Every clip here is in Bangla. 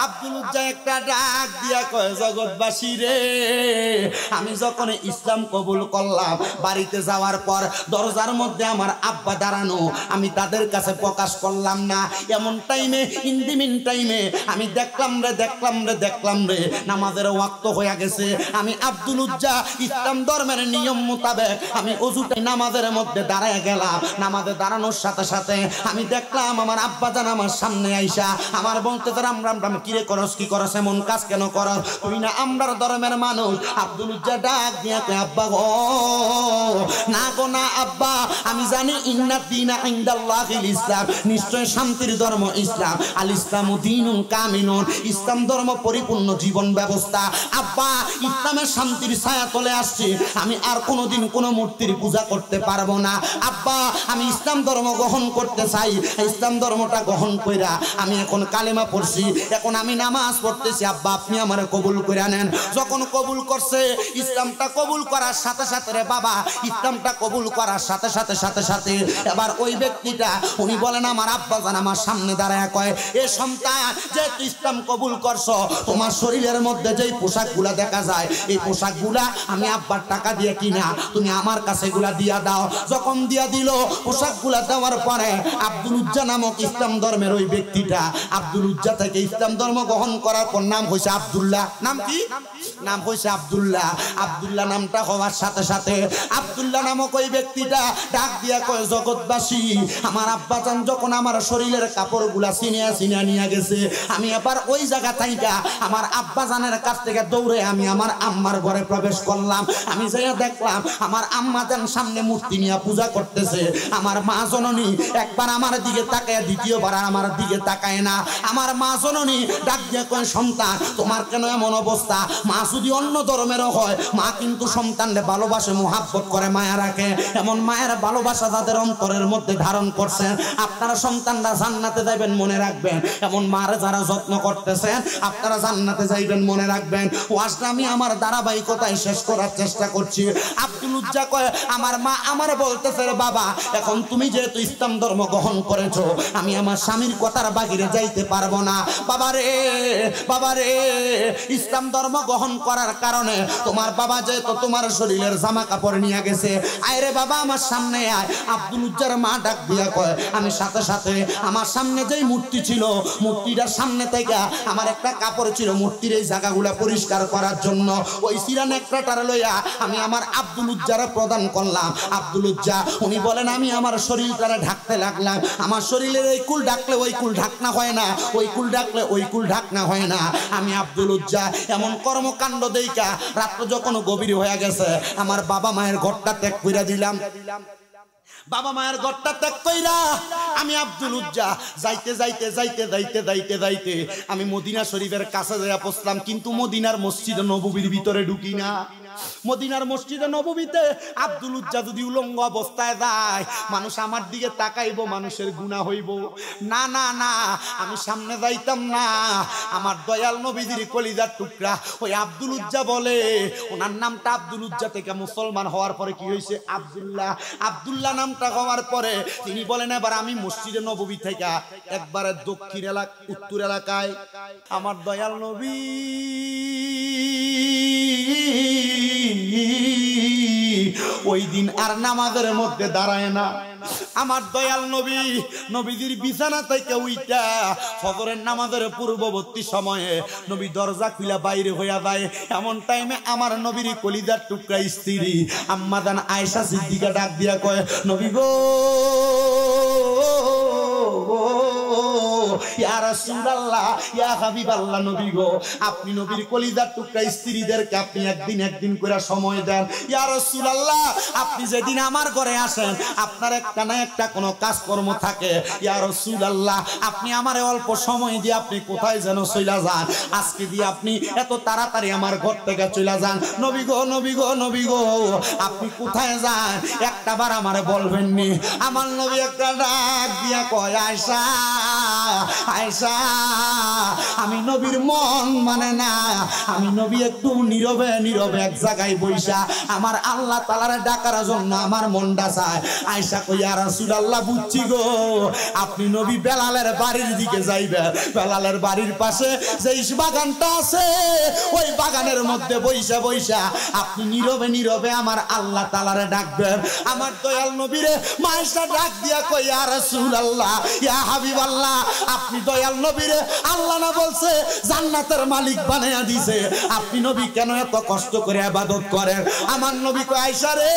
আব্দুল উজ্জা একটা ডাক দিয়া কয়, জগৎবাসী রে, আমি যখন ইসলাম কবুল করলাম, বাড়িতে যাওয়ার পর দরজার মধ্যে আমার আব্বা দাঁড়ানো, আমি তাদের কাছে প্রকাশ করলাম না। এমন টাইমে, ইন্দিমিন টাইমে আমি দেখলাম রে নামাজের ওয়াক্ত হয়ে গেছে। আমি আব্দুল উজ্জা ইসলাম ধর্মের নিয়ম মোতাবেক আমি ওযুতে নামাজের মধ্যে দাঁড়ায় গেলাম। নামাজে দাঁড়ানোর সাথে সাথে আমি দেখলাম আমার আব্বা জান আমার সামনে আইসা আমার বলতে রাম রাম রাম, কিরে করস, কি করস, এমন কাজ কেন করস, তুই না আমরার ধর্মের মানুষ? আব্দুল উজ্জা ডাক দিয়া কয়, আব্বা গো, না গো না আব্বা, আমি জানি ইন্না দীনা ইনদাল্লাহিল ইসলাম, নিশ্চয় শান্তির ধর্ম ইসলাম। আল ইসলামু দীনুন কামিলুন, ইসলাম ধর্ম পরিপূর্ণ জীবন ব্যবস্থা। আব্বা, ইসলামের শান্তির ছায়া তলে আসছে, আমি আর কোনোদিন কোনো মূর্তির পূজা করতে পারবো না। আব্বা, আমি ইসলাম ধর্ম গ্রহণ করতে চাই। ইসলাম ধর্মটা গ্রহণ কইরা আমি এখন কালেমা পড়ছি, এখন আমি নামাজ পড়তেছি। আব্বা, আপনি আমার কবুল করে নেন। যখন কবুল করছে, ইসলামটা কবুল করার সাথে সাথে রে বাবা, ইসলামটা কবুল করার সাথে সাথে এবার ওই ব্যক্তিটা উনি বলেন, আমার আব্বা জান আমার সামনে দাঁড়ায় কয়, এ সন্তান, যে তুই ইসলাম কবুল করছো, তোমার শরীরের মধ্যে যেই পোশাকগুলা দেখা যায়, এই পোশাকগুলা আমি আব্বার টাকা দিয়ে কিনা, তুমি আমার কাছে এগুলা দিয়া দাও। যখন দিয়া দিল, পোশাকগুলা দেওয়ার পরে আব্দুল উজ্জা নামক ইসলাম ধর্মের ওই ব্যক্তিটা আব্দুল উজ্জা থেকে ইসলাম ধর্ম গ্রহণ করার পর নাম হয়েছে আব্দুল্লাহ। নাম কি? নাম হয়েছে আব্দুল্লাহ। আব্দুল্লাহ নামটা হওয়ার সাথে সাথে আব্দুল্লাহ নামক ওই ব্যক্তিটা ডাক দিয়া কয়, জগৎবাসী, আমার আব্বা জান যখন আমার শরীরের কাপড়গুলা ছিনিয়া নিয়ে গেছে, আমি এবার ওই জায়গা থেকে আমার আব্বা জানের কাছ থেকে দৌড়ে আমি আমার আম্মার ঘরে প্রবেশ করলাম। আমি যাইয়া দেখলাম আমার আম্মা জান সামনে মূর্তি নিয়ে পূজা করতেছে। আমার মা জননী একবার আমার দিকে তাকায়, দ্বিতীয়বার আমার দিকে তাকায় না। আমার মা জননী ডাক দিয়া কয়, সন্তান, তোমার কেন এমন অবস্থা? মা যদি অন্য ধর্মেরও হয়, মা কিন্তু সন্তানকে ভালোবাসে, মোহাব্বত করে, মায়া রাখে। এমন মায়ের ভালোবাসা যাদের অন্তরের মধ্যে ধারণ করছেন, আপনারা সন্তানরা জান্নাতে যাইবেন, মনে রাখবেন। এমন মারে যারা যত্ন করতেছেন, আপনারা জান্নাতে যাইবেন, মনে রাখবেন। ওয়াজটা আমি আমার ধারাবাহিকতায় শেষ করার চেষ্টা করছি। আব্দুল উজ্জা কয়, আমার মা আমার বলতেছে, বাবা, এখন তুমি যেহেতু ইসলাম ধর্ম গ্রহণ করেছো, আমি আমার স্বামীর কথার বাহিরে যাইতে পারবো না। বাবা রে, ইসলাম ধর্ম গ্রহণ করার কারণে তোমার বাবা যেহেতু তোমার শরীরের জামা কাপড় নিয়ে গেছে, আয়রে বাবা আমার সামনে আয়। আব্দুল উজ্জার মা ডাক দিয়া কয়, আমি সাথে সাথে আমার সামনে যেই মূর্তি ছিল, মূর্তিটার সামনে থেকে আমার একটা কাপড় ছিল মূর্তির এই জায়গাগুলা পরিষ্কার করার জন্য, ওই সিরান একটার লইয়া আমি আমার আব্দুল উজ্জারে প্রদান করলাম। আব্দুল উজ্জা উনি বলেন, আমি আমার শরীরটারে ঢাকতে লাগলাম। আমার শরীরের এই কুল ঢাকলে ওই কুল ঢাকনা হয় না, ওই কুল ঢাকলে ওই কুল ঢাকনা হয় না। আমি আব্দুল উজ্জা এমন কর্মকাণ্ড দেইকা রাত্র যখন গভীর হয়ে গেছে, আমার বাবা মায়ের ঘরটা ত্যাগ কইরা দিলাম। বাবা মায়ের ঘরটা ত্যাগ কইরা আমি আব্দুল উজ্জা যাইতে আমি মদিনা শরীফের কাছে যাইয়া পৌঁছলাম, কিন্তু মদিনার মসজিদে নববীর ভিতরে ঢুকি না। মদিনার মসজিদে নববীতে আব্দুল উজ্জা যদি উলঙ্গ অবস্থায় যায়, মানুষ আমার দিকে তাকাইবো, মানুষের গুনাহ হইব। না না না, আমি সামনে যাইতাম না। আমার দয়াল নবীজির কলিজার টুকরা ওই আব্দুল উজ্জা বলে, ওনার নামটা আব্দুল উজ্জা থেকে মুসলমান হওয়ার পরে কি হয়েছে, আব্দুল্লাহ নামটা হওয়ার পরে তিনি বলেন, এবার আমি মসজিদে নববী থেকে একবারে দক্ষিণ উত্তর এলাকায় আমার দয়াল নবী ওই দিন আর নামাজের মধ্যে দাঁড়ায় না। আমার দয়াল নবী নবীজির বিছানা থেকে উইটা ফজরের নামাজের পূর্ববর্তী সময়ে নবী দরজা খুলে বাইরে হইয়া যায়। এমন টাইমে আমার নবীর কলিজার টুকরা স্ত্রী আম্মা জান আয়েশা সিদ্দিকা ডাক দিয়া কয়, নবী গো, ইয়া রাসূলুল্লাহ, ইয়া হাবিবাল্লাহ, নবী গো, আপনি নবীর কলিজার টুকরা স্ত্রীদেরকে আপনি একদিন করে সময় দেন। ইয়া রাসূলুল্লাহ, আপনি যেদিন আমার ঘরে আসেন, আপনার একটা না একটা কোনো কাজকর্ম থাকে। ইয়া রাসূলুল্লাহ, আপনি আমারে অল্প সময় দিয়ে আপনি কোথায় যেন চলে যান, আজকে দিয়ে আপনি এত তাড়াতাড়ি আমার ঘর থেকে চলে যান। নবী গো, আপনি কোথায় যান একটাবার আমারে বলবেন নি? আমার নবী একটা ডাক দিয়া কয়, আয়েশা আয়েশা আমি নবীর মন মানে না, আমি নবী একটু নীরবে নীরবে এক জায়গায় বইসা আমার আল্লাহ তাআলারে ডাকার জন্য আমার মনটা চায়। আয়েশা কই ইয়া রাসূলুল্লাহ বুঝছি গো, আপনি নবী বেলালের বাড়ির দিকে যাইবেন, বেলালের বাড়ির পাশে যে বাগানটা আছে ওই বাগানের মধ্যে বইসা বইসা আপনি নীরবে নীরবে আমার আল্লাহ তাআলারে ডাকবেন। আমার দয়াল নবীরে আয়েশা ডাক দিয়া কই ইয়া রাসূলুল্লাহ ইয়া হাবিবাল্লাহ, আপনি দয়াল নবীরে আল্লাহ না বলছে জান্নাতের মালিক বানায়া দিয়েছে, আপনি নবী কেন এত কষ্ট করে ইবাদত করেন? আমার নবী কই আয়েশা রে,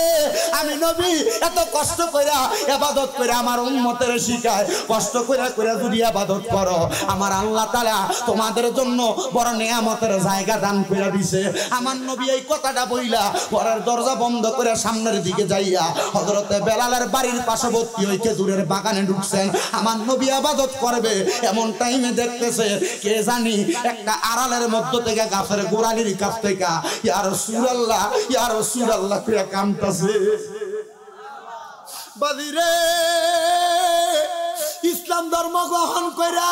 আমি নবী এত কষ্ট করে ইবাদত করে আমার উম্মতের শিখায়, কষ্ট করে করে যদি ইবাদত করো আমার আল্লাহ তাআলা তোমাদের জন্য বড় নিয়ামতের জায়গা দান করে দিয়েছে। আমার নবী এই কথাটা বইলা ঘরের দরজা বন্ধ করে সামনের দিকে যাইয়া হযরতে বেলালের বাড়ির পার্শ্ববর্তী ওই খেজুরের বাগানে ঢুকছেন। আমার নবী ইবাদত করবে এমন টাইমে দেখতেছে কে জানি একটা আড়ালের মধ্য থেকে গাছের গোড়ালির কাছ থেকে ইয়া রাসূলুল্লাহ ইয়া রাসূলুল্লাহ কইয়া কামতাছে। বাদিরে ইসলাম ধর্ম গ্রহণ কইরা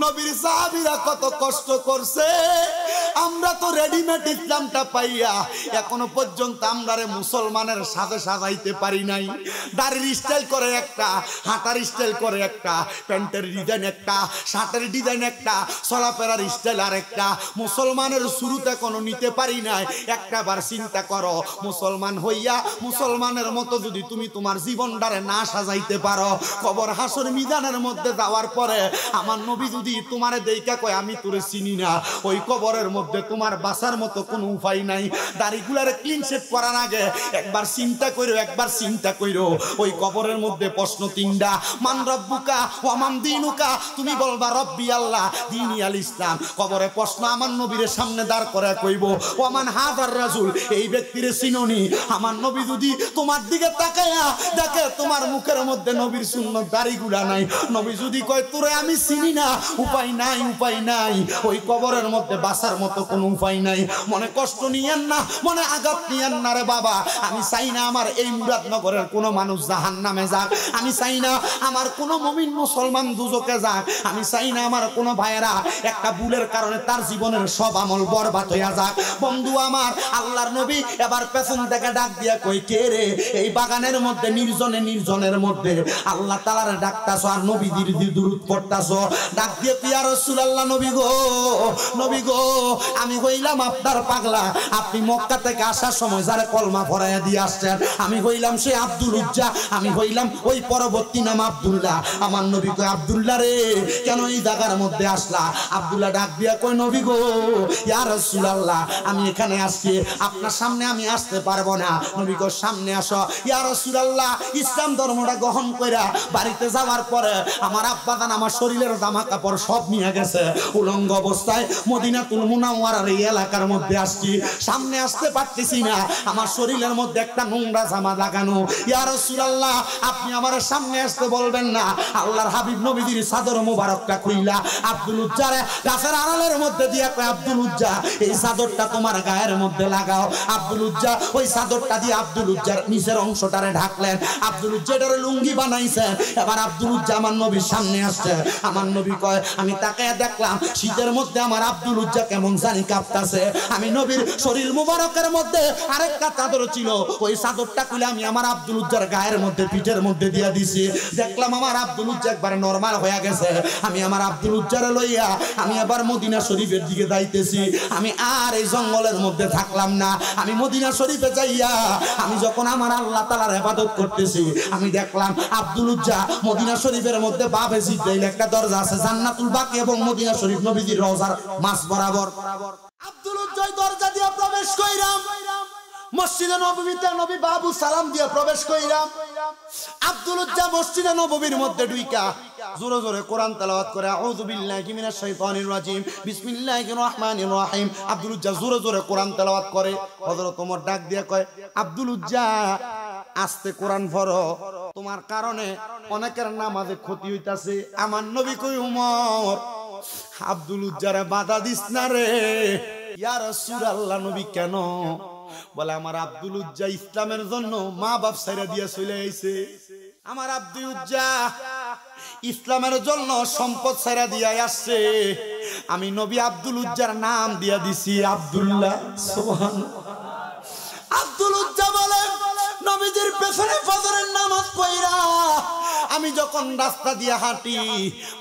নবীর সাহাবীরা কত কষ্ট করছে, আমরা তো রেডিমেড ইসলামটা পাইয়া এখনো পর্যন্ত আমরারে মুসলমানের সাথে সাজাইতে পারি নাই। দাড়ির স্টাইল করে একটা, হাঁটার স্টাইল করে একটা, প্যান্টের ডিজাইন একটা, শার্টের ডিজাইন একটা, চলাফেরার স্টাইল আর একটা, মুসলমানের শুরুতে কোনো নিতে পারি নাই। একটা বার চিন্তা করো, মুসলমান হইয়া মুসলমানের মতো যদি তুমি তোমার জীবনটারে না সাজাইতে পারো, কবর হাসর মিজানের মধ্যে যাওয়ার পরে আমার নবী যদি তোমারে দেইকা কয় আমি তোরে চিনি না, ওই কবরের মধ্যে তোমার বাঁচার মতো কোনো উপায় নাই। দাড়িগুলারে ক্লিন শেভ করার আগে একবার চিন্তা কইরো, একবার চিন্তা কইরো ওই কবরের মধ্যে প্রশ্ন তিনটা, মান রব্বুকা ওয়া মান দীনুকা, তুমি বলবা রব্বি আল্লাহ দীনি আল ইসলাম। কবরে প্রশ্ন আমার নবীর সামনে দাঁড় করে কইব ওয়া মান হাদার রাসূল, এই ব্যক্তিরে চিনোনি? আমার নবী যদি তোমার দিকে তাকায়া দেখে তোমার মুখের মধ্যে নবীর সুন্নত দাড়িগুলা নাই, নবী যদি কয় তোরে আমি চিনি না, উপায় নাই, উপায় নাই, ওই কবরের মধ্যে বাঁচার মতো কোনো উপায় নাই। মনে কষ্ট নিয়েন না, মনে আঘাত নিয়েন না রে বাবা। আমি চাই না আমার এই মুরাদনগরের কোনো মানুষ জাহান্নামে যাক, আমি চাই না আমার কোনো মুমিন মুসলমান দুজকে যাক, আমি চাই না আমার কোনো ভাইয়েরা একটা ভুলের কারণে তার জীবনের সব আমল বরবাদ হইয়া যাক। বন্ধু আমার, আল্লাহর নবী এবার পেছন থেকে ডাক দিয়া কই কে রে? এই বাগানের মধ্যে নির্জনে নির্জনের মধ্যে আল্লাহ তাআলার ডাকতাছো আর নবীদের দুরূদ পড়তাছো। ডাক দিয়ে ইয়া রাসূলুল্লাহ, নবী গো, নবী গো, আমি হইলাম আপনার পাগলা, আপনি মক্কা থেকে আসার সময় যারা কলমা পড়াইয়া দিয়ে আসছেন, আমি হইলাম সে আব্দুল উজ্জা, আমি হইলাম ওই পরবর্তী নাম আব্দুল্লাহ। আমার নবী কয় আব্দুল্লাহ রে, কেন এই জায়গার মধ্যে আসলা? আব্দুল্লাহ ডাক দিয়া কয় নবী গো, ইয়া রাসূলুল্লাহ, আমি এখানে আসছি, আপনার সামনে আমি আসতে পারবো না। নবী কয় সামনে আসো। ইয়া রাসূলুল্লাহ, ইসলাম ধর্মটা গ্রহণ কইরা বাড়িতে যাওয়ার পরে আমার আব্বা জান আমার শরীরের জামা কাপড় সব নিয়ে গেছে, উলঙ্গ অবস্থায় মদিনাতুল মুনাওয়ারার এই এলাকার মধ্যে আসছি, সামনে আসতে পারতেছি না, আমার শরীরের মধ্যে একটা নোংরা জামা লাগানো। ইয়া রাসূলুল্লাহ, আপনি আমার সামনে আসতে বলবেন না? আল্লাহর হাবিব নবীজির চাদর মোবারকটা খুইলা আব্দুল উজ্জার গাছের আড়ালের মধ্যে দিয়া কয় আব্দুল উজ্জা, এই চাদরটা তোমার গায়ের মধ্যে লাগাও। আব্দুল উজ্জা ওই চাদরটা দিয়ে আব্দুল উজ্জার নিচের অংশটারে ঢাকলেন, আব্দুল উজ্জাটারে লুঙ্গি বানাইছেন। এবার আব্দুল উজ্জা আমার নবীর সামনে আসছে। আমার নবী কয়, আমি তাকায়া দেখলাম শীতের মধ্যে আমার আব্দুল উজ্জা কেমন জানি কাঁপতাছে। আমি নবীর শরীর মুবারকের মধ্যে আরেকটা চাদর ছিল, ওই চাদরটা খুলে আমি আমার আব্দুল উজ্জার গায়ের মধ্যে পিঠের মধ্যে দিয়া দিছি। দেখলাম আমার আব্দুল উজ্জা একবার নরমাল হয়ে গেছে। আমি আমার আব্দুল উজ্জারে লইয়া আমি আবার মদিনা শরীফের দিকে যাইতেছি। আমি আর এই জঙ্গলের মধ্যে থাকলাম না, আমি মদিনা শরীফে যাইয়া আমি যখন আমার আল্লাহ তাআলার ইবাদত করতেছি, আমি দেখলাম আব্দুল উজ্জা মদিনা শরীফের মধ্যে বাবে জিব্রাইল একটা দরজা আছে জান্নাতুল বাকি এবং মদিনা শরীফ নবীজির রওজার মাঝ বরাবর। আব্দুল উজ্জা দরজা দিয়ে প্রবেশ কইরাম, মসজিদে নববীতে নবী বাবু সালাম দিয়ে প্রবেশ কইরাম। আব্দুল উজ্জা মসজিদে নববীর মধ্যে ঢুইকা জোরে জোরে কোরআন তেলাওয়াত করে আউযু বিল্লাহি মিনাশ শাইতানির রাজিম বিসমিল্লাহির রহমানির রহিম। আব্দুল উজ্জা জোরে জোরে কোরআন তেলাওয়াত করে। হযরত ওমর ডাক দিয়ে কয়, আব্দুল উজ্জা আস্তে কোরআন পড়ো, তোমার কারণে অনেকের নামাজে ক্ষতি হইতাছে। আমার নবী কই, ওমর আব্দুল উজ্জারে বাধা দিস না রে। ইয়া রাসূলুল্লাহ, নবী কেন? বলে আমার আব্দুল উজ্জা ইসলামের জন্য মা বাপ ছেড়ে দিয়ে চলে আইছে। আমার আব্দুল উজ্জা ইসলামের জন্য সম্পদ ছেড়ে দিয়ে আসছে। আমি নবী আব্দুল উজ্জার নাম দিয়া দিছি আব্দুল্লাহ। সুবহানাল্লাহ। আব্দুল উজ্জা বলে নবীজির পেছনে ফজরের নামাজ পড়া আমি যখন রাস্তা দিয়ে হাঁটি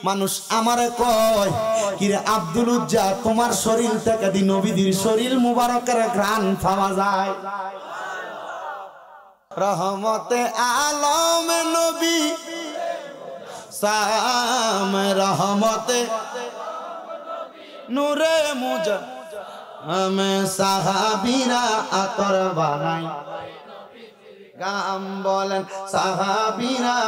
মানুষ আমারে কয় কিরে আব্দুল উজ্জা তোমার শরীর থেকে দি নবীজির শরীর মুবারকের ঘ্রাণ পাওয়া যায়। রহমতে আলম নবী সাম রহমতে নূরে মুজা আমি সাহাবীরা আতর বানাই গাম বলেন সাহাবীরা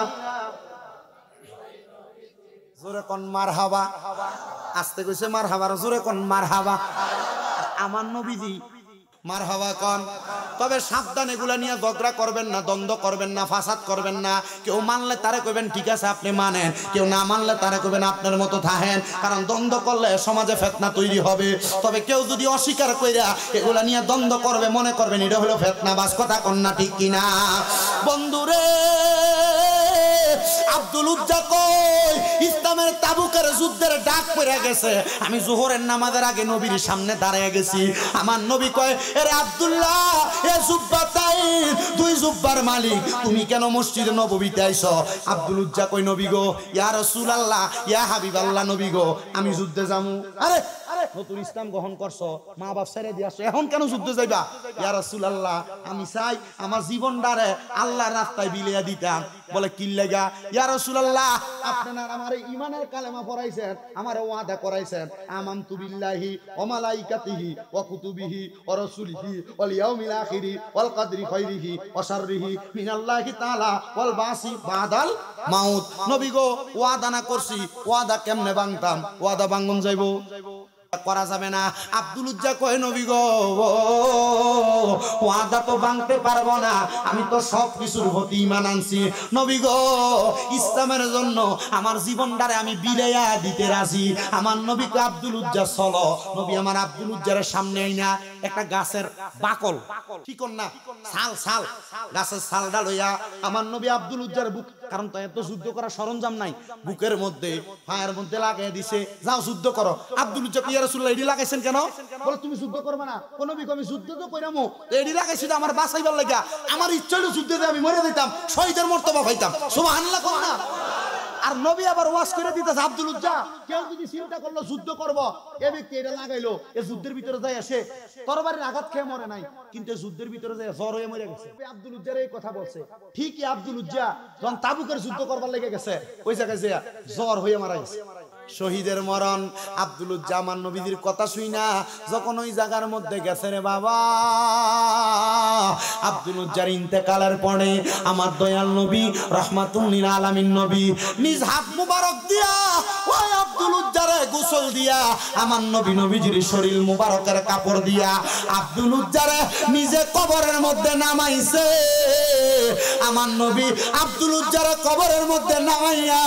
জোরে কোন মারহাবা। আস্তে কইছে মারহাবা, জোরে কোন মারহাবা। আমার নবীজি মারহাবা কোন। তবে সাবধান, এগুলা নিয়ে ঝগড়া করবেন না, দ্বন্দ্ব করবেন না, ফাসাদ করবেন না। কেউ মানলে তারে কইবেন ঠিক আছে আপনি মানেন, কেউ না মানলে তারে কইবেন আপনার মতো থাকেন। কারণ দ্বন্দ্ব করলে সমাজে ফিতনা তৈরি হবে। তবে কেউ যদি অস্বীকার কইরা এগুলা নিয়ে দ্বন্দ্ব করবে মনে করবেন এটা হলো ফিতনাবাজ। কথা কোন না ঠিক কিনা বন্ধুরে? আব্দুল উজ্জা কই ইসলামের তাবুকের যুদ্ধের ডাক পড়ে গেছে। আমি জোহরের নামাজের আগে নবীর সামনে দাঁড়িয়ে গেছি। আমার নবী কয় এরে আব্দুল্লাহ এ জুব্বাতাইন, দুই জুব্বার মালিক, তুমি কেন মসজিদে নববীতে আইছো? আব্দুল উজ্জা কই নবী গো, ইয়া রাসূলুল্লাহ ইয়া হাবিবাল্লাহ, নবী গো আমি যুদ্ধে যামু। আরে নতুন ইসলাম গ্রহণ করছো, মা বাপ ছেড়ে দিয়ে আসছো, এখন কেন যুদ্ধে যাইবা? ইয়া রাসূলুল্লাহ আমি চাই আমার জীবনটারে আল্লাহর রাস্তায় বিলিয়ে দিতাম। বলে কি লাগা? ইয়া রাসূলুল্লাহ আপনারা আমারে ঈমানের কালেমা পড়াইছেন, আমারে ওয়াদা করাইছেন আমানতু বিল্লাহি ওয়া মালাইকাতিহি ওয়া কুতুবিহি ওয়া রাসূলিহি ওয়াল ইয়াউমিল আখিরি ওয়াল কদরি খাইরিহি ওয়া শাররিহি মিনাল্লাহি তাআলা ওয়াল বাসি বাদাল মাউত। নবী গো ওয়াদা না করছি, ওয়াদা কেমনে ভাঙতাম? ওয়াদা ভাঙন যাইবো, করা যাবে না। আব্দুল উজ্জা কয় নবী গো ওয়াদা তো ভাঙতে পারবো না, আমি তো সব কিছুর প্রতি ঈমান আনছি। নবী গো ইসলামের জন্য আমার জীবনটারে আমি বিলাইয়া দিতে রাজি। আমার নবী কয় আব্দুল উজ্জা চলো। নবী আমার আব্দুল উজ্জার সামনে আইনা একটা গাছের বাকল, ঠিক না ছাল, ছাল গাছের ছালটা লইয়া আমার নবী আব্দুল উজ্জার বুক, কারণ তো এত যুদ্ধ করার সরঞ্জাম নাই, বুকের মধ্যে পায়ের মধ্যে লাগাই দিছে, যাও যুদ্ধ করো। আব্দুল উজ্জা ইয়া রাসূলুল্লাহ এডি লাগাইছেন কেন? বলে তুমি যুদ্ধ করবে না। কোন নবী আমি যুদ্ধ তো কইরামু, এডি লাগাইছি তো আমার বাঁচাইবার লাগা, আমার ইচ্ছা হলো যুদ্ধে আমি মরে যেতাম, শহীদের মর্তবা পাইতাম। সুবহানাল্লাহ কোন না? আর নবী আবার ওয়াজ করে দিতেছে আব্দুল উজ্জা কেউ যদি চিন্তা করলো যুদ্ধ করব, এ ব্যক্তি এটা লাগাইলো, এ যুদ্ধের ভিতরে যায় আসে তরবারির আঘাত খেয়ে মরে নাই, কিন্তু যুদ্ধের ভিতরে যায় জ্বর হয়ে মরে গেছে। আব্দুল উজ্জার এই কথা বলছে। ঠিকই আব্দুল উজ্জা যখন তাবুকের যুদ্ধ করবার লেগে গেছে ওই জায়গায় যে জ্বর হয়ে মারা গেছে। শহীদের মরণ। আব্দুল উজ্জা আমার নবীজির কথা শুই না যখন ওই জায়গার মধ্যে গেছে রে বাবা, আব্দুল উজ্জার ইন্তেকালের পরে আমার দয়াল নবী রাহমাতুল লিল আলামিন নবী নিজ হাত মুবারক দিয়া ওই আব্দুল উজ্জারে গোসল দিয়া আমার নবী নবীজির শরীর মুবারকের কাপড় দিয়া আব্দুল উজ্জারে নিজে কবরের মধ্যে নামাইছে। আমার নবী আব্দুল উজ্জারে কবরের মধ্যে নামাইয়া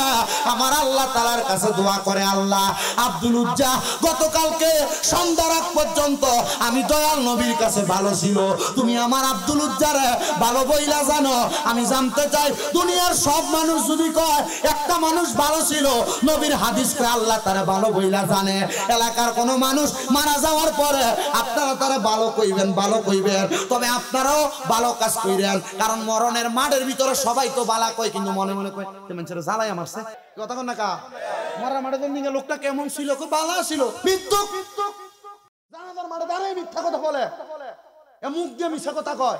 আমার আল্লাহ তাআলার কাছে দোয়া করে, আল্লাহ আব্দুল উজ্জা গতকালকে সন্ধ্যা রাত পর্যন্ত আমি দয়াল নবীর কাছে ভালো ছিল, তুমি আমার আব্দুল উজ্জারে ভালো বইলা জানো। আমি জানতে চাই দুনিয়ার সব মানুষ যদি কয় একটা মানুষ ভালো ছিল, নবীর হাদিস করে আল্লাহ তারা ভালো বইলা জানে। এলাকার কোন মানুষ মারা যাওয়ার পরে আপনারা তারা ভালো কইবেন, ভালো কইবেন, তবে আপনারাও ভালো কাজ কইরেন। কারণ মরণের মাঠের ভিতরে সবাই তো বালা কয়, কিন্তু মনে মনে কয় মানুষের জ্বালাই আমারছে। কথা কন না কা? মরার মাঠে দিকে লোকটা কেমন ছিল? খুব ভালো ছিল। মিথ্যুক জানাজার মাঠে দাঁড়ায় মিথ্যা কথা বলে, এ মুখ দিয়ে মিথ্যা কথা কয়।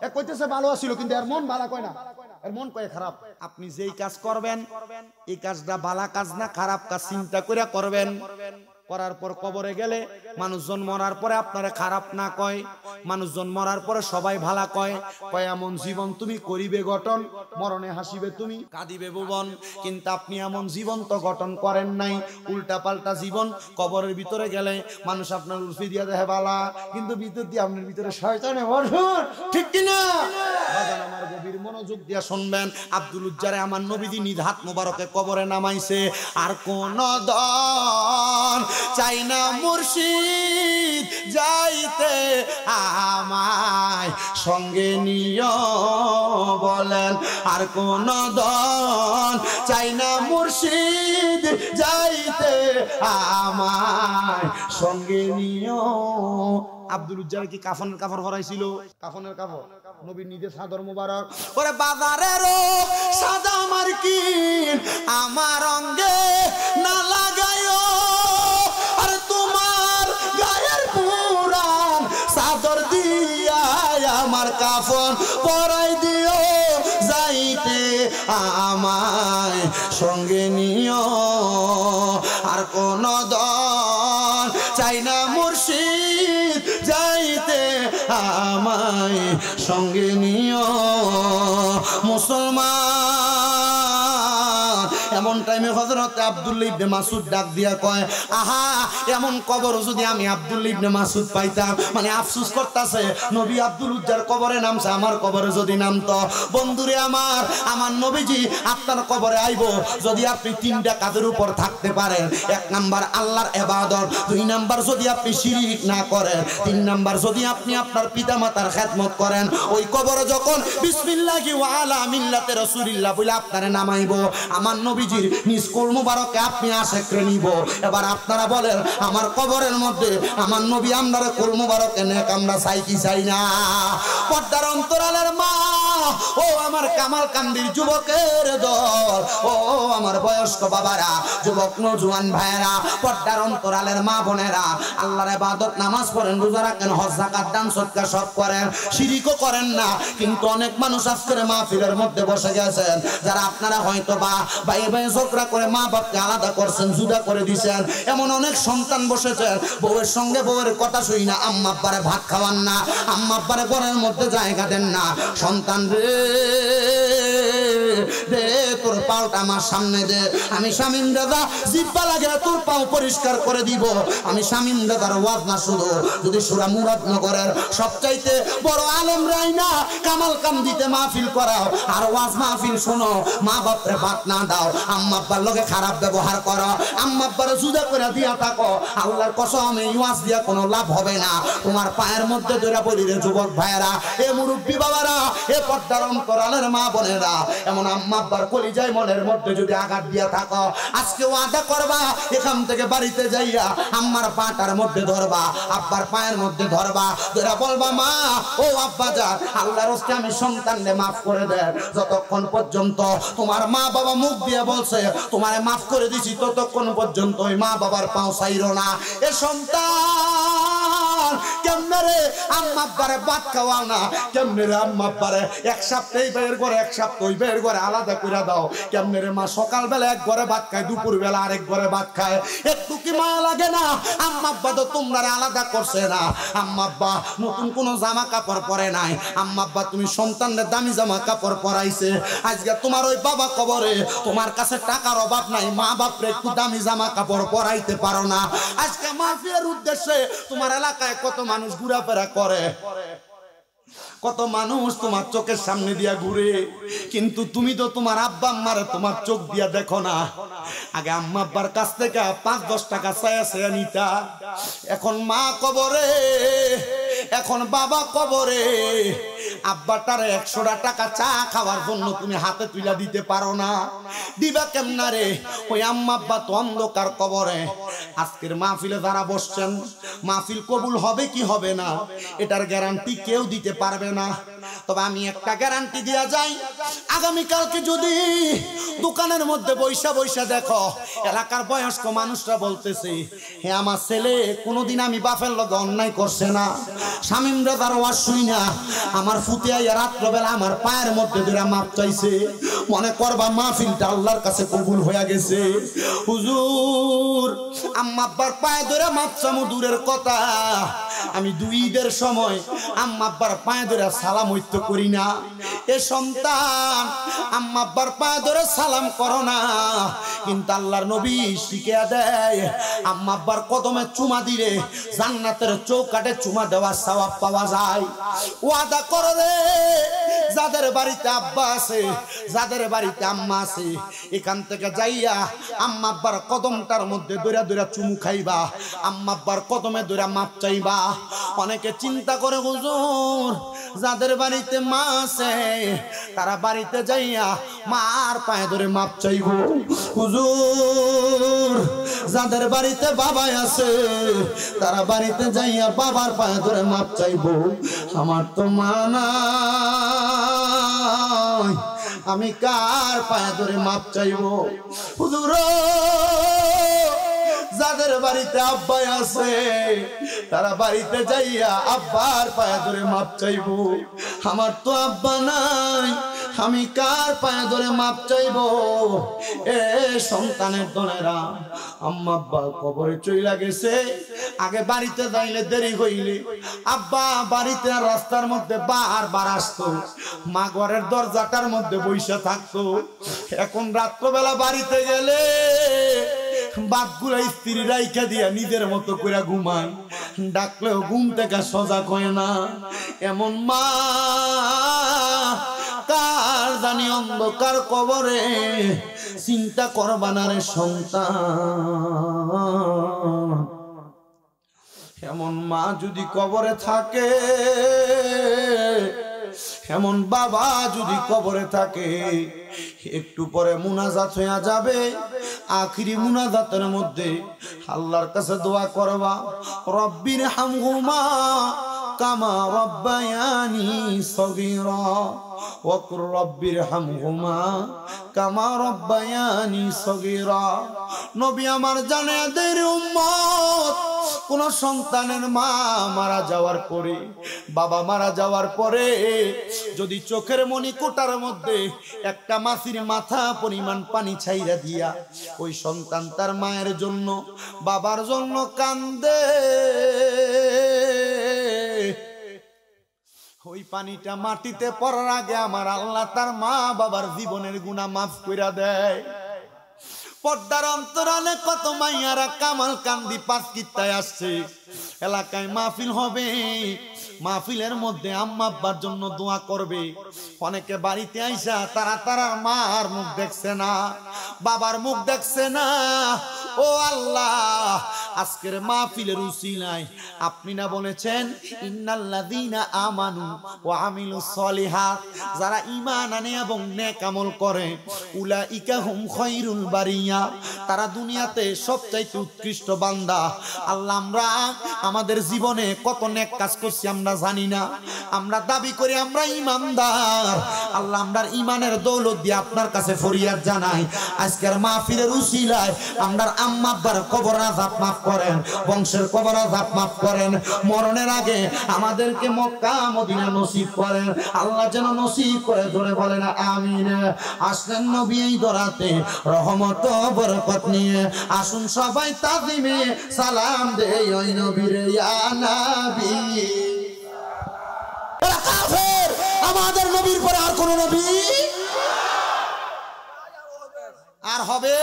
এ কইতেছে ভালো ছিল, কিন্তু এর মন ভালো কয় না, এর মন কয় খারাপ। আপনি যেই কাজ করবেন এই কাজটা ভালো কাজ না খারাপ কাজ চিন্তা করে করবেন। করার পর কবরে গেলে মানুষজন মরার পরে আপনারা খারাপ না কয়, মানুষজন মরার পরে সবাই ভালো কয়। কয় এমন জীবন তুমি করিবে গঠন, মরণে হাসিবে তুমি কাঁদিবে ভুবন। কিন্তু আপনি এমন জীবন তো গঠন করেন নাই, উল্টা পাল্টা জীবন। কবরের ভিতরে গেলে মানুষ আপনার উর্ফি দিয়া দেখে বালা, কিন্তু ভিতর দিয়ে আপনার ভিতরে শয়তানে ভরপুর, ঠিক কিনা? বাজান আমার গভীর মনোযোগ দিয়া শুনবেন। আব্দুল উজ্জারে আমার নবীজি নিজ হাত মোবারকে কবরে নামাইছে। আর কোন দন চাই না মুর্শিদ যাইতে আমায় সঙ্গে নিও বলেন আর কোন দন চাই না মুর্শিদ যাইতে আমায় সঙ্গে নিও। আব্দুল উজ্জার কি কাফনের কাপড় ভরাইছিল? কাফনের কাপড় নবীর নিজের সাদর মুবারক ওরে বাজারেরও সাদা মার্কিন আমার অঙ্গে না লাগাইও আর তোমার গায়ের পুরান সাদর দিয়া আমার কাফন পরাই দিও যাইতে আমায় সঙ্গে নিও আর কোন দল চাই না মুর্শিদ যাইতে আমায় সঙ্গে নিও। মুসলমান এমন টাইমে হযরত আব্দুল্লাহ ইবনে মাসউদ ডাক দিয়া কয় আহা এমন কবর যদি আমি আব্দুল্লাহ ইবনে মাসউদ পাইতাম। মানে আফসোস করতেছে নবী আব্দুল উজ্জার কবরে নামছে, আমার কবরে যদি নামতো। বন্ধুরে আমার নবীজি আপনার কবরে আইবো যদি আপনি তিনটা কাজের উপর থাকতে পারেন। এক নাম্বার আল্লাহর ইবাদত, দুই নাম্বার যদি আপনি শিরক না করেন, তিন নাম্বার যদি আপনি আপনার পিতামাতার খেদমত করেন। ওই কবরে যখন বিসমিল্লাহি ওয়া আলা মিল্লাতে রাসূলিল্লাহ বলে আপনারে নামাইবো, আমার নবীজির নিজ কোল মুবারকে আপনি আশেকরে নিব। এবার আপনারা বলেন আমার কবরের মধ্যে আমার নবী আমরারে কোল মুবারকে নেক আমরা চাই কি চাই না? পর্দার অন্তরালের মা ও আমার কামাল কান্দির যুবকের দল, ও আমার বয়স্ক বাবারা, যুবক নওজোয়ান ভাইরা, পর্দার অন্তরালের মা বোনেরা, আল্লাহর ইবাদত নামাজ পড়েন, রোজা রাখেন, হজ যাকাত দান সদকা সব করেন, শিরকও করেন না। কিন্তু অনেক মানুষ আজকের মাহফিলের মধ্যে বসে গেছেন যারা আপনারা হয়তো বা ভাই ভাই ঝগড়া করে মা বাপকে আলাদা করছেন, জুদা করে দিয়েছেন। এমন অনেক সন্তান বসেছেন বউয়ের সঙ্গে বউয়ের কথা শুই না, আম্মা আব্বারে ভাত খাওয়ান না, আম্মা আব্বারে ঘরের মধ্যে জায়গা দেন না। সন্তান রে দে তোর পাওটা আমার সামনে দে, আমি শামীম দাদা জিব্বা লাগে তোর পাও পরিষ্কার করে দিব। আমি শামীম দাদার ওয়াজ না শুধু, যদি সূরা মুরাদনগরের সবচাইতে বড় আলেম রাইনা কামাল কান্দিতে মাহফিল করাও আর ওয়াজ মাহফিল শোনো, মা বাপরে ভাত না দাও, আম্মা আব্বার লগে খারাপ ব্যবহার করো, আম্মা আব্বারে জুদা করে দিয়া থাকো, আল্লাহর কসম এই ওয়াজ দিয়া কোনো লাভ হবে না। তোমার পায়ের মধ্যে ধরে বলি রে যুবক ভাইয়েরা, এ মুরব্বী বাবারা, এ পর্দার অন্তরালের মা বোনেরা, এমন আম্মা আব্বার কলিজায় মনের মধ্যে যদি আঘাত দিয়া থাকো, আজকে ওয়াদা করবা এখান থেকে বাড়িতে যাইয়া আম্মার পাটার মধ্যে ধরবা, আব্বার পায়ের মধ্যে ধরবা, ধরে বলবা মা ও আব্বা যা আল্লাহর রাস্তে আমি সন্তানকে মাফ করে দেন। যতক্ষণ পর্যন্ত তোমার মা বাবা মুখ দিয়ে বলছে তোমারে মাফ করে দিছি, ততক্ষণ পর্যন্ত ওই মা বাবার পাও ছাইরো না। এ সন্তান কেমনে রে আম্মা আব্বারে ভাত খাওয়াও না, কেমনে রে আম্মা আব্বারে এক সপ্তাহ এই ভাইয়ের ঘরে এক সপ্তাহ ওই ভাইয়ের ঘরে আলাদা করে দাও। কেমনে রে মা সকালবেলা এক ঘরে ভাত খায়, দুপুর বেলা আরেক ঘরে ভাত খায়, একটু কি মায়া লাগে না? আম্মা আব্বা তো তোমরা আলাদা করছে না, আম্মা আব্বা নতুন কোনো জামা কাপড় পরে নাই, আম্মা আব্বা তুমি সন্তানদের দামি জামা কাপড় পরাইছে। আজকে তোমার ওই বাবা কবরে, তোমার কাছে টাকার অভাব নাই, মা বাপরে একটু দামি জামা কাপড় পরাইতে পারো না। আজকে মাহফিলের উদ্দেশ্যে তোমার এলাকায় কত মানুষ ঘোরাফেরা করে, কত মানুষ তোমার চোখের সামনে দিয়া ঘুরে, কিন্তু তুমি তো তোমার আব্বা আম্মারে তোমার চোখ দিয়া দেখো না। আগে আম্মা আব্বার কাছ থেকে 5-10 টাকা চায়া নিতা, এখন মা কবরে, এখন বাবা কবরে, আব্বাটারে 100 টাকা চা খাওয়ার জন্য তুমি হাতে তুলে দিতে পারো না, দিবা কেমনা রে? ওই আম্মা আব্বা তো অন্ধকার কবরে। আজকের মাহফিলে যারা বসছেন, মাহফিল কবুল হবে কি হবে না এটার গ্যারান্টি কেউ দিতে পারবে না। তবে আমি একটা গ্যারান্টি দিয়া যাই, আগামীকালকে যদি দোকানের মধ্যে বৈশা বৈশা দেখো এলাকার বয়স্ক মানুষরা বলতেছে হে আমার ছেলে কোনোদিন আমি বাপের লগে অন্যায় করছে না, শামীম দাদার ওয়াজ শুই না, আমার ফুতিয়াই রাত্রবেলা আমার পায়ের মধ্যে ধরে মাপ চাইছে, মনে করবা মাহফিলটা আল্লাহর কাছে কবুল হয়ে গেছে। হুজুর আম্মা আব্বার পায়ে ধরে মাপ চামু দূরের কথা, আমি 2 ঈদের সময় আম্মা আব্বার পায়ে ধরে সালাম হইতে করি না। এ সন্তান আম্মা আব্বার পায়ে ধরে সালাম করো না, কিন্তু আল্লাহর নবী শিখিয়ে দেয় আম্মা আব্বার কদমে চুমা দিলে জান্নাতের চৌকাঠে চুমা দেওয়ার সওয়াব পাওয়া যায়। ওয়াদা করো রে, যাদের বাড়িতে আব্বা আছে, যাদের বাড়িতে আম্মা আছে, এখান থেকে যাইয়া আম্মা আব্বার কদমটার মধ্যে দৌড়া দৌড়া চুমু খাইবা, আম্মা আব্বার কদমে দৌড়া মাপ চাইবা। অনেকে চিন্তা করে হুজুর যাদের বাড়িতে মা আছে তারা বাড়িতে যাইয়া মার পায়ে ধরে মাপ চাইবো। হুজুর যাদের বাড়িতে বাবা আছে তারা বাড়িতে যাইয়া বাবার পায়ে ধরে মাপ চাইবো। আমার তো মা নাই, আমি কার পায়ে ধরে মাপ চাইবো? হুজুর যাদের বাড়িতে আব্বা আছে তারা বাড়িতে যাইয়া আব্বার পায়ে ধরে মাপ চাইবো। আমার তো আব্বা নাই, আমি কার পায়ে ধরে মাপ চাইবো? এ সন্তানের দলেরা, আম্মা আব্বা কবরে চইলা গেছে, আগে বাড়িতে যাইলে দেরি হইলে আব্বা বাড়িতে রাস্তার মধ্যে বারবার আসতো, মা ঘরের দরজাটার মধ্যে বইসা থাকতো। এখন রাত্রবেলা বাড়িতে গেলে বাপগুলা স্ত্রী রাইখা দিয়া নিজের মতো করে ঘুমায়, ডাকলেও ঘুম থেকে সজাগ হয় না। এমন মা কার জানি অন্ধকার কবরে, চিন্তা করবা না রে সন্তান। এমন মা যদি কবরে থাকে, এমন বাবা যদি কবরে থাকে, একটু পরে মুনাজাত হয়ে যাবে। আখিরি মুনাজাতের মধ্যে আল্লাহর কাছে দোয়া করবা, রব্বির হামহুমা কামা রব্বায়ানি সগীরা ওয়াকুর রব্বির হামহুমা কামা রব্বায়ানি সগীরা। নবী আমার জানায়া দেন উম্মত, কোন সন্তানের মা মারা যাওয়ার পরে, বাবা মারা যাওয়ার পরে যদি চোখের মনি কোটার মধ্যে একটা মাছির মাথা পরিমাণ পানি ছাইরা দিয়া ওই সন্তান তার মায়ের জন্য বাবার জন্য কান্দে, ওই পানিটা মাটিতে পড়ার আগে আমার আল্লাহ তার মা বাবার জীবনের গুনাহ মাফ কইরা দেয়। পর্দার অন্তরালে কত মাইয়ারা কামাল কান্দি পাঁচ কিত্তায় আসছে, এলাকায় মাহফিল হবে, মাহফিলের মধ্যে আম্মা আব্বার জন্য দোয়া করবে। অনেকে বাড়িতে আইসা তারা মার মুখ দেখছে না, বাবার মুখ দেখছে না। ও আল্লাহ, আজকের মাহফিলের উসিলায় আপনি না বলেছেন ইন্নাল্লাযীনা আমানু ওয়া আমিলুস সলিহাত, যারা ঈমান আনে এবং নেক আমল করে, উলাইকা হুম খায়রুল বারিয়া, তারা দুনিয়াতে সবচাইতে উৎকৃষ্ট বান্দা। আল্লাহ আমরা আমাদের জীবনে কত নেক কাজ করছি আমরা জানি না, আমরা দাবি করি আমরা ঈমানদার। আল্লাহ আমরা ঈমানের দৌলত দিয়ে আপনার কাছে ফরিয়াদ জানাই, আজকের মাহফিলের উসিলায় আমরা আম্মা আব্বার কবর আযাব মাফ করেন, বংশের কবর আযাব মাফ করেন, মরণের আগে আমাদেরকে মক্কা মদিনা নসিব করেন। আল্লাহ যেন নসিব করে, ধরে বলেন আমিন। আসলেন নবী এই দরাতে রহমত বরকত নিয়ে, আসুন সবাই তাজিমে সালাম দেই ওই নবীরে ইয়া নবী। এরা কাফের, আমাদের নবীর পরে আর কোন নবী আর হবে?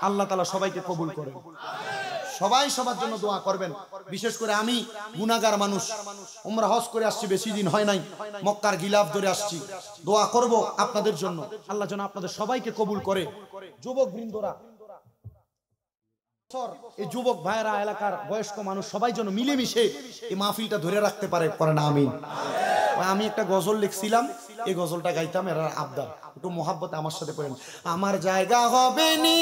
আল্লাহ তাআলা সবাইকে কবুল করেন। সবাই সবার জন্য দোয়া করবেন। বিশেষ করে আমি গুনাহগার মানুষ, উমরা হজ করে আসছি, বেশি দিন হয় নাই, মক্কার গিলাফ ধরে আসছি। দোয়া করব আপনাদের জন্য, আল্লাহ যেন আপনাদের সবাইকে কবুল করে। যুবক বৃন্দরা, এই যুবক ভাইরা, এলাকার বয়স্ক মানুষ সবাই যেন মিলেমিশে এই মাহফিলটা ধরে রাখতে পারে, করেন আমিন। আমি একটা গজল লিখছিলাম, এই গজলটা গাইতাম, এরা আবদার, একটু মোহাব্বতে আমার সাথে পড়েন। আমার জায়গা হবে নি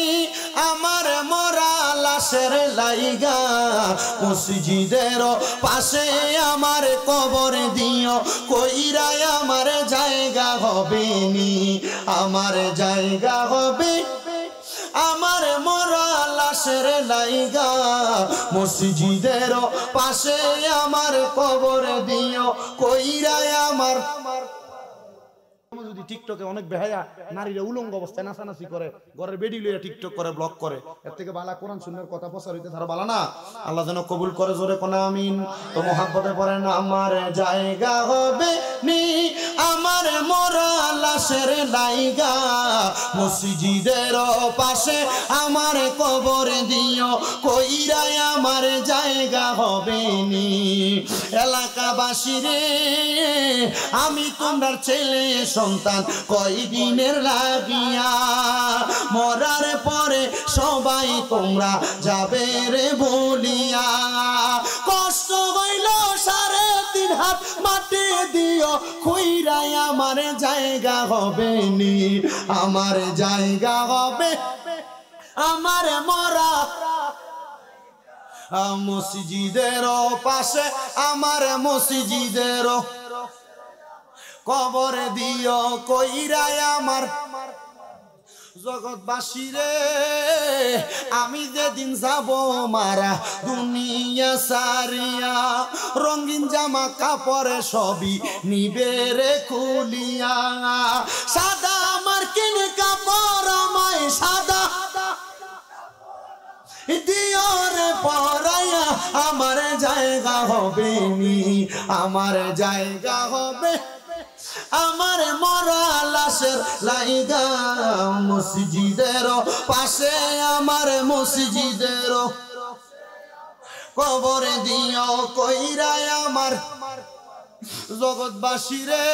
আমার মরা লাশের লাইগা, মসজিদের পাশে আমার কবর দিও, কইরাই আমার জায়গা হবে নি, আমার জায়গা হবে আমার মরা লাশের লাইগা, মসজিদের পাশে আমার কবর দিও, কইরাই আমার। যদি টিকটকে অনেক বেহায়া নারীরা উলঙ্গ অবস্থায় নাচানাচি করে, ঘরের বেডি লইয়া টিকটক করে, ব্লগ করে, এর থেকে বালা কোরআন সুন্নাহর কথা প্রচার হইতে তারা বালা না। আল্লাহ যেন কবুল করে, জোরে কোন আমিন। তো মুহাব্বতে পড়েন, আমার জায়গা হবে নি আমার মরা লাশের লাইগা, মসজিদের পাশে আমার কবর দিও, কইরাই আমার জায়গা হবে নি। এলাকাবাসী রে, আমি তোমরা ছেলে সন্তান কয়দিনের লাগিয়া, মরার পরে সবাই তোমরা যাবে রে বলিয়া, কষ্ট হইল 3.5 হাত মাটি দিও খুইরাই আমার জায়গা হবে নি আমার জায়গা হবে আমার মরা মসজিদের পাশে আমার মসজিদের কবর দিও কইরাই আমার জগৎবাসী রে আমি যেদিন যাব মারা দুনিয়া সারিয়া রঙিন জামা কাপড়ে সবই নিবে রে খুলিয়া সাদা আমার কিনে কাপড় আমায় সাদা দিওরে পরাইয়া আমার জায়গা হবে নি আমার জায়গা হবে আমার মরা লাশের লাইগা মসজিদের পাশে আমার মসজিদের কবর দিও কইরাই আমার জগৎবাসী রে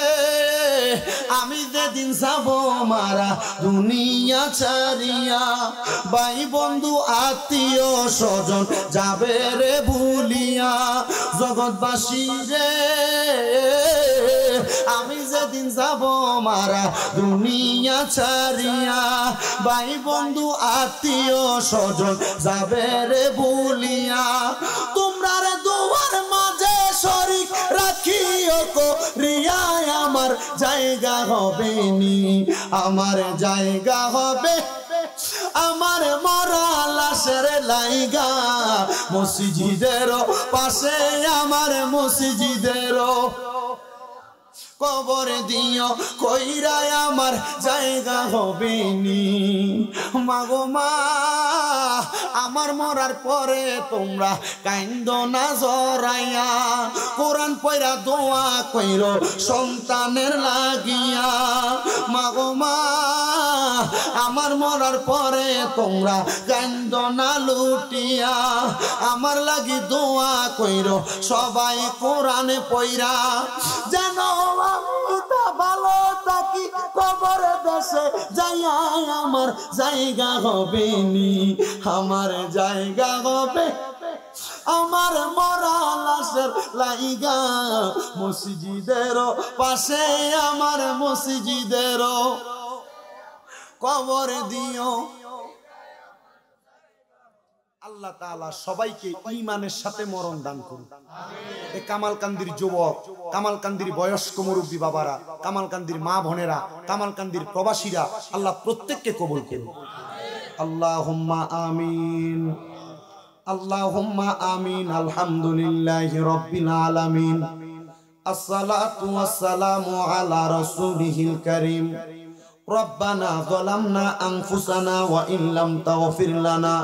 আমি যেদিন যাব মারা দুনিয়া ছাড়িয়া ভাই বন্ধু আত্মীয় স্বজন যাবে রে ভুলিয়া জগৎবাসী রে আমি যেদিন যাব মারা দুনিয়া ছাড়িয়া ভাই বন্ধু আত্মীয় স্বজন যাবে রে ভুলিয়া তোমরা রে দুয়ার মাঝে শরীক রাখিও করিয়া আমার জায়গা হবে নি আমার জায়গা হবে আমার মরা লাশের লাইগা মসজিদের পাশে আমার মসজিদের কবর দিও কইরাই আমার জায়গা হবে নি মাগো মা আমার মরার পরে তোমরা কাইন্দো না জরাইয়া কোরআন পয়রা দোয়া কইরো সন্তানের লাগিয়া মাগো মা আমার মরার পরে তোমরা কাইন্দো না লুটিয়া আমার লাগি দোয়া কইরো সবাই কোরআনে পয়রা জানো ভালো থাকি কবর দেশে যাইয়া আমার জায়গা হবে নি আমার জায়গা হবে আমার মরা লাশের লাইগা মসজিদের পাশে আমার মসজিদের কবর দিও আল্লাহ তাআলা সবাইকে ঈমানের সাথে মরণ দান করুন এই কামালকান্দির যুবক কামালকান্দির বয়স্ক মুরব্বী বাবারা কামালকান্দির মা বোনেরা কামালকান্দির প্রবাসীরা আল্লাহ প্রত্যেককে কবুল করুন আল্লাহুম্মা আমিন আল্লাহুম্মা আমিন আলহামদুলিল্লাহি রাব্বিল আলামিন আসসালাতু ওয়াসসালামু আলা রাসূলিহিল কারীম রব্বানা যালামনা আনফুসানা ওয়া ইন লাম তাগফির লানা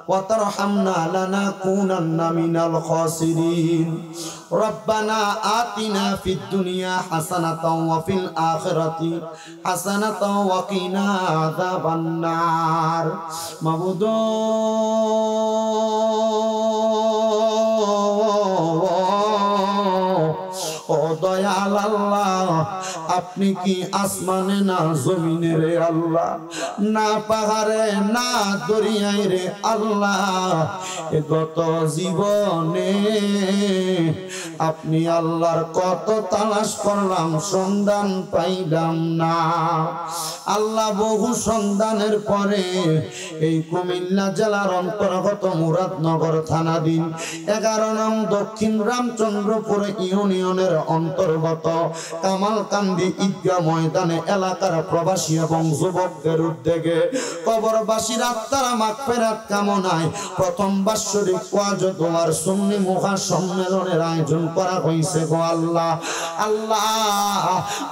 وترحمنا لنكونن من الخاسرين ربنا آتنا في الدنيا حسنة وفي الآخرة حسنة وقنا عذاب النار معبود ও দয়াল আল্লাহ আপনি কি আসমানে না জমিনে রে আল্লাহ না পাহাড়ে না দরিয়ায় রে আল্লাহ গত জীবনে আপনি আল্লাহর কত তালাশ করলাম সন্ধান পাইলাম না আল্লাহ বহু সন্ধানের পরে এই কুমিল্লা জেলার অন্তর্গত মুরাদনগর থানাধীন 11 নং দক্ষিণ রামচন্দ্রপুর ইউনিয়নের অন্তর্গত কামালকান্দি ঈদগাহ ময়দানে এলাকার প্রবাসী এবং যুবকদের উদ্যোগে কবরবাসীর আত্মার মাগফিরাত কামনায় প্রথম বাৎসরিক ওয়াজ ও দোয়ার সুন্নি মুখা সম্মেলনের আয়োজন করা হয়েছে গো আল্লাহ আল্লাহ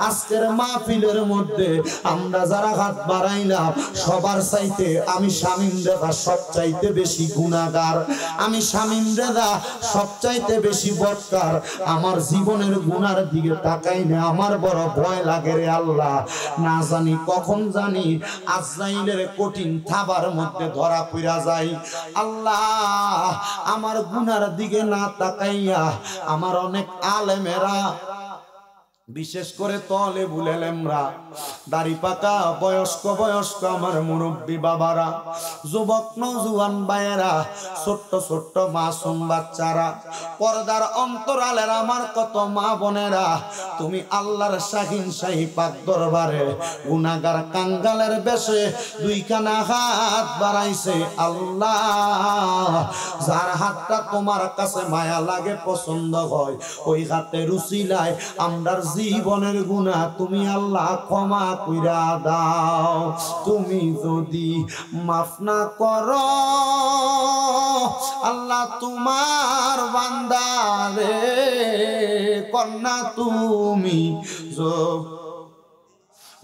আজকের মাহফিলের মধ্যে আমরা যারা হাত বাড়াইলাম সবার চাইতে আমি শামীম রেজা সবচাইতে বেশি গুনাহগার আমি শামীম রেজা সবচাইতে বেশি বদকার আমার জীবনের গুনার দিকে তাকাইলে আমার বড় ভয় লাগে রে আল্লাহ না জানি কখন জানি আজরাইলের কঠিন থাবার মধ্যে ধরা পড়া যায় আল্লাহ আমার গুনার দিকে না তাকাইয়া আমার অনেক আলেমেরা বিশেষ করে তলে বুলেলেমরা, দাড়ি পাকা বয়স্ক আমার মুরব্বী বাবারা, যুবক নওজোয়ান ভাইয়েরা, ছোট্ট ছোট্ট মাসুম বাচ্চারা, পর্দার অন্তরালের আমার কত মা বোনেরা, তুমি আল্লাহর শাহিন শাহী পাক দরবারে গুনাহগার কাঙ্গালের বেশে দুইখানা হাত বাড়াইছে আল্লাহ। যার হাতটা তোমার কাছে মায়া লাগে, পছন্দ হয়, ওই হাতের উসিলায় আমরার জীবনের গুনাহ তুমি আল্লাহ ক্ষমা কইরা দাও। তুমি যদি মাফ না করো আল্লাহ তোমার বান্দারে কন্যা, তুমি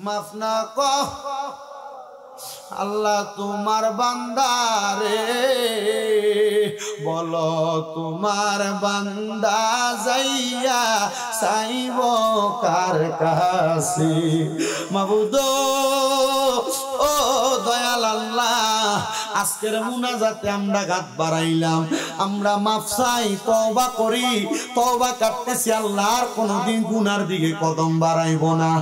মাফ না কর আল্লাহ তোমার বান্দারে, বলো তোমার বান্দা যাইয়া চাইব কার কাছে। মাবুদ ও দয়াল আল্লাহ, আজকের মুনাজাতে আমরা গাত বাড়াইলাম, আমরা মাফ চাই, তওবা করি, তওবা করতেছি আল্লাহ, আর কোনদিন গুনার দিকে কদম বাড়াইব না।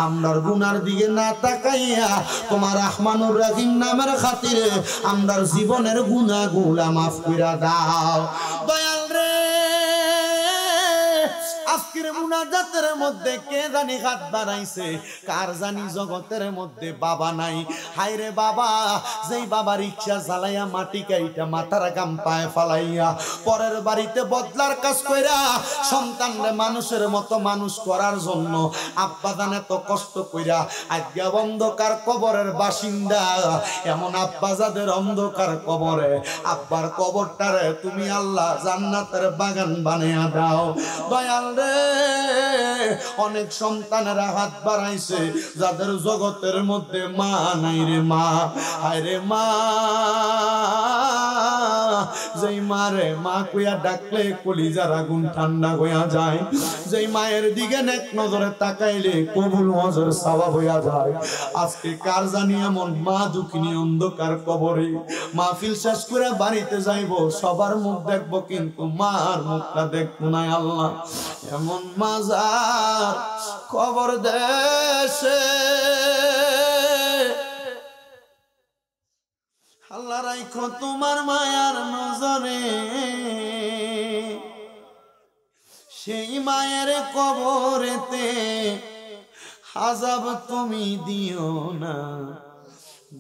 আমরার গুনার দিকে না তাকাইয়া তোমার রহমানুর রহিম নামের খাতিরে আমরার জীবনের গুনাহগুলা মাফ কইরা দাও দয়াল রে। আজকের মুনাজাতের মধ্যে কে জানি হাত বাড়াইছে, কার জানি জগতের মধ্যে বাবা নাই। হায়রে বাবা, যেই বাবা রিকশা চালাইয়া মাটি কাইটা মাথার গাম পায়ে ফালাইয়া পরের বাড়িতে বদলার কাজ কইরা সন্তানরে মানুষের মতো মানুষ করার জন্য আব্বা জানে তো কষ্ট কইরা আজ্ঞা অন্ধকার কবরের বাসিন্দা, এমন আব্বা যাদের অন্ধকার কবরে, আব্বার কবরটারে তুমি আল্লাহ জান্নাতের বাগান বানিয়ে দাও দয়াল রে। অনেক সন্তানেরা হাত বাড়াইছে যাদের জগতের মধ্যে মা নাই রে মা। হায় রে মা, যেই মারে মা কইয়া ডাকলে কলিজার আগুন ঠান্ডা হইয়া যায়, যেই মায়ের দিকে নেক নজরে তাকাইলে কবুল নজর সওয়াব হইয়া যায়। আজকে কার জানি এমন মা দুঃখিনী অন্ধকার কবরে, মাহফিল শেষ করে বাড়িতে যাইব, সবার মুখ দেখবো কিন্তু মার মুখটা দেখবো না আল্লাহ। এমন মাজার কবর দেশে আল্লাহ রাইখো তোমার মায়ার নজরে, সেই মায়ের কবরেতে আযাব তুমি দিও না।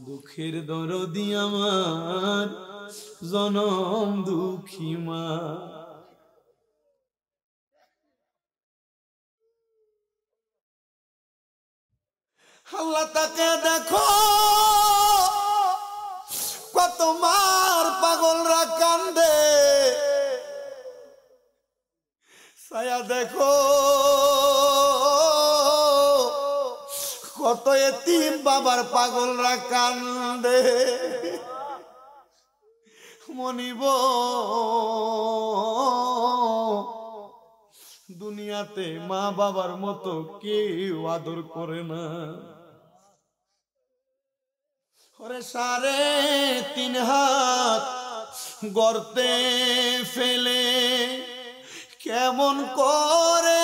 দুঃখের দরদি আমার জনম দুঃখী মা। আল্লাহ তাকে দেখো, কত মার পাগলরা কান্দে, ছায়া দেখো কত এতিম বাবার পাগলরা কান্দে। মনিব, দুনিয়াতে মা বাবার মতো কেউ আদর করে না। ওরে 3.5 হাত গর্তে ফেলে কেমন করে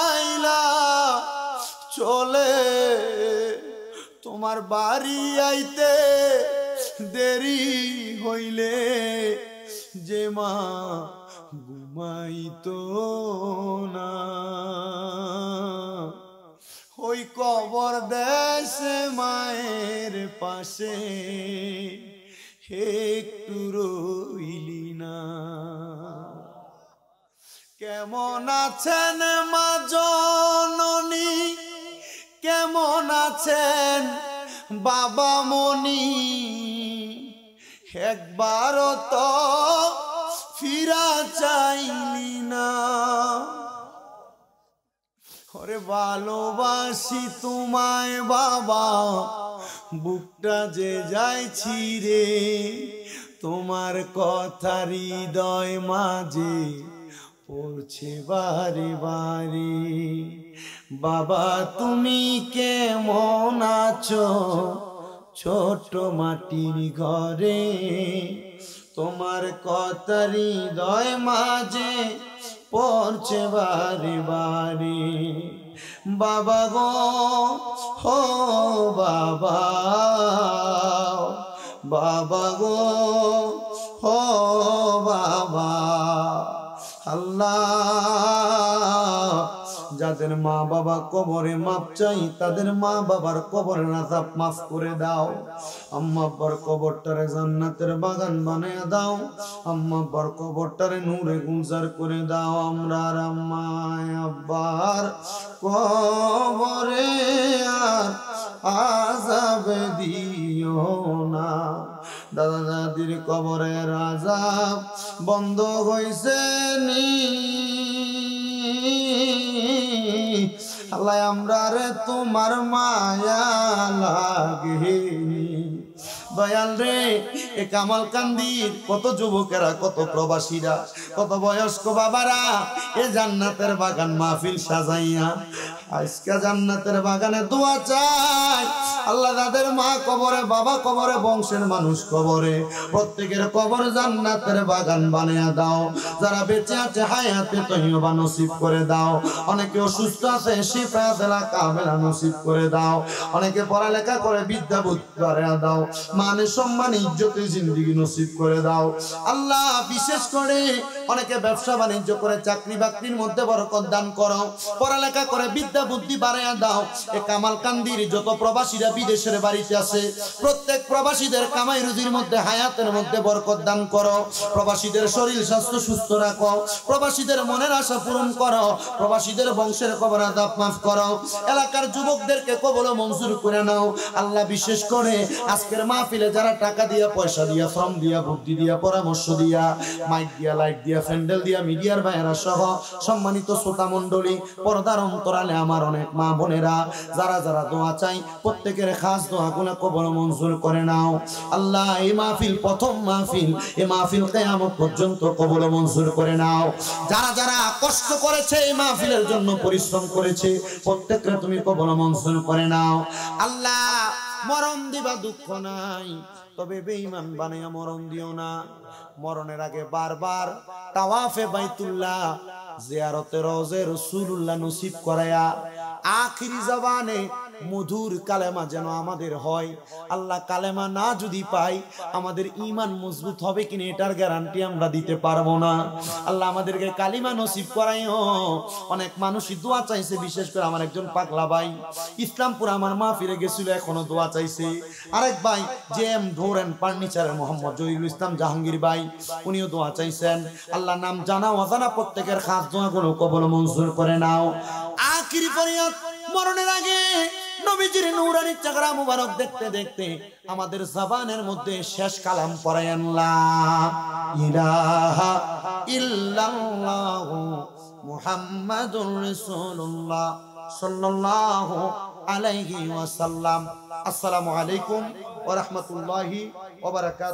আইলা চলে, তোমার বাড়ি আইতে দেরি হইলে যে মা ঘুমাইতো না, ওই কবর দেশে মায়ের পাশে একটু রইলি না। কেমন আছেন মা জননী, কেমন আছেন বাবা মনি, একবারও তো ফিরা চাইলি না। ওরে ভালোবাসি তোমায় বাবা, বুকটা যে যাইছি রে, তোমার কথা হৃদয় মাঝে পড়ছে বারে বারে। বাবা তুমি কেমন আছো ছোট মাটির ঘরে, তোমার কথা হৃদয় মাঝে পড়ছে বারে বারে। বাবা গো ও বাবা, বাবা গো ও বাবা। আল্লাহ, যাদের মা বাবা কবরে মাপ চাই, তাদের মা বাবার কবরের আযাব মাফ করে দাও। আম্মা আব্বার কবরটারে জান্নাতের বাগান বানায় দাও। আম্মা আব্বার কবরটারে নূরে গুলজার করে দাও। আমরা আর আম্মা আব্বার কবরে আর আযাব দিও না। দাদা দাদির কবরের আযাব বন্ধ হইছে নি। আল্লাহ, আমরা রে তোমার মায়া লাগেনি। দয়াল রে, এ কামালকান্দির কত যুবকেরা, কত প্রবাসীরা, কত বয়স্ক বাবারা এ জান্নাতের বাগান মাহফিল সাজাইয়া আজকে জান্নাতের বাগানে দোয়া চাই। আল্লাহ, তাদের মা কবরে, বাবা কবরে, বংশের মানুষ কবরে, প্রত্যেকের কবর জান্নাতের বাগান বানিয়ে দাও। যারা বেঁচে আছে হায়াতে তৈয়বা নসিব করে দাও। অনেকে অসুস্থ আছে শিফা দেলা কামেলা নসিব করে দাও। অনেকে পড়ালেখা করে বিদ্যা বুদ্ধি করে দাও। মানে সম্মান ইজ্জতে জিন্দেগি নসিব করে দাও। আল্লাহ, বিশেষ করে অনেকে ব্যবসা বাণিজ্য করে চাকরি বাকরির মধ্যে বরকত দান করো। পড়ালেখা করে বিদ্যা বুদ্ধি বাড়াইয়া দাও। এ কামালকান্দির যত প্রবাসীরা বিদেশের বাড়িতে আছে, প্রত্যেক প্রবাসীদের কামাই রুজির মধ্যে হায়াতের মধ্যে বরকত দান করো। প্রবাসীদের শরীর স্বাস্থ্য সুস্থ রাখো। প্রবাসীদের মনের আশা পূরণ করো। প্রবাসীদের বংশের কবর আযাব মাফ করো। এলাকার যুবকদেরকে কবুল ও মঞ্জুর করে নাও। আল্লাহ, বিশেষ করে আজকের মাহফিলে যারা টাকা দিয়া, পয়সা দিয়া, শ্রম দিয়া, বুদ্ধি দিয়া, পরামর্শ দিয়া, মাইক দিয়া, লাইট দিয়া, প্যান্ডেল দিয়া, মিডিয়ার ভাইয়েরা সহ সম্মানিত শ্রোতা মণ্ডলী, পর্দার অন্তরালে আমার অনেক মা বোনেরা, যারা যারা দোয়া চাই প্রত্যেকের খাস দোয়াগুলো কবুল মঞ্জুর করে নাও। আল্লাহ, এই মাহফিল প্রথম মাহফিল, এই মাহফিল কিয়ামত পর্যন্ত কবুল মঞ্জুর করে নাও। যারা যারা কষ্ট করেছে এই মাহফিলের জন্য, পরিশ্রম করেছে, প্রত্যেককে তুমি কবুল মঞ্জুর করে নাও। আল্লাহ, মরণ দিবা দুঃখ নাই, তবে বেঈমান বানাইয়া মরণ দিও না। মরণের আগে বারবার তাওয়াফে বাইতুল্লাহ, জিয়ারতে রওজে রাসূলুল্লাহ নসিব করায়া আখিরি জবানে মধুর কালেমা যেন আমাদের হয়। আল্লাহ, কালেমা না যদি পাই আমাদের ঈমান মজবুত হবে কিনা এটার গ্যারান্টি আমরা দিতে পারবো না। আল্লাহ, আমাদেরকে কালিমা নসিব করাইও। অনেক মানুষই দোয়া চাইছে, বিশেষ করে আমার একজন পাগলা ভাই ইসলামপুর আমার মাহফিলে গেছিল, এখনো দোয়া চাইছে। আরেক ভাই জেএম ডোর এন্ড ফার্নিচারের মোহাম্মদ জহিরুল ইসলাম জাহাঙ্গীর ভাই, উনিও দোয়া চাইছেন। আল্লাহ, নাম জানা অজানা প্রত্যেকের খাস দোয়াগুলো কবুল মঞ্জুর করে নাও। আখিরি ফরিয়াদ, মরণের আগে নবীজির নূরানি চেহারা মুবারক দেখতে দেখতে আমাদের জবানের মধ্যে শেষ কালাম পড়ায়েন, লা ইলাহা ইল্লাল্লাহু মুহাম্মাদুর রাসূলুল্লাহ সাল্লাল্লাহু আলাইহি ওয়াসাল্লাম। আসসালামু আলাইকুম ওয়া রাহমাতুল্লাহি ওয়া বারাকাতুহু।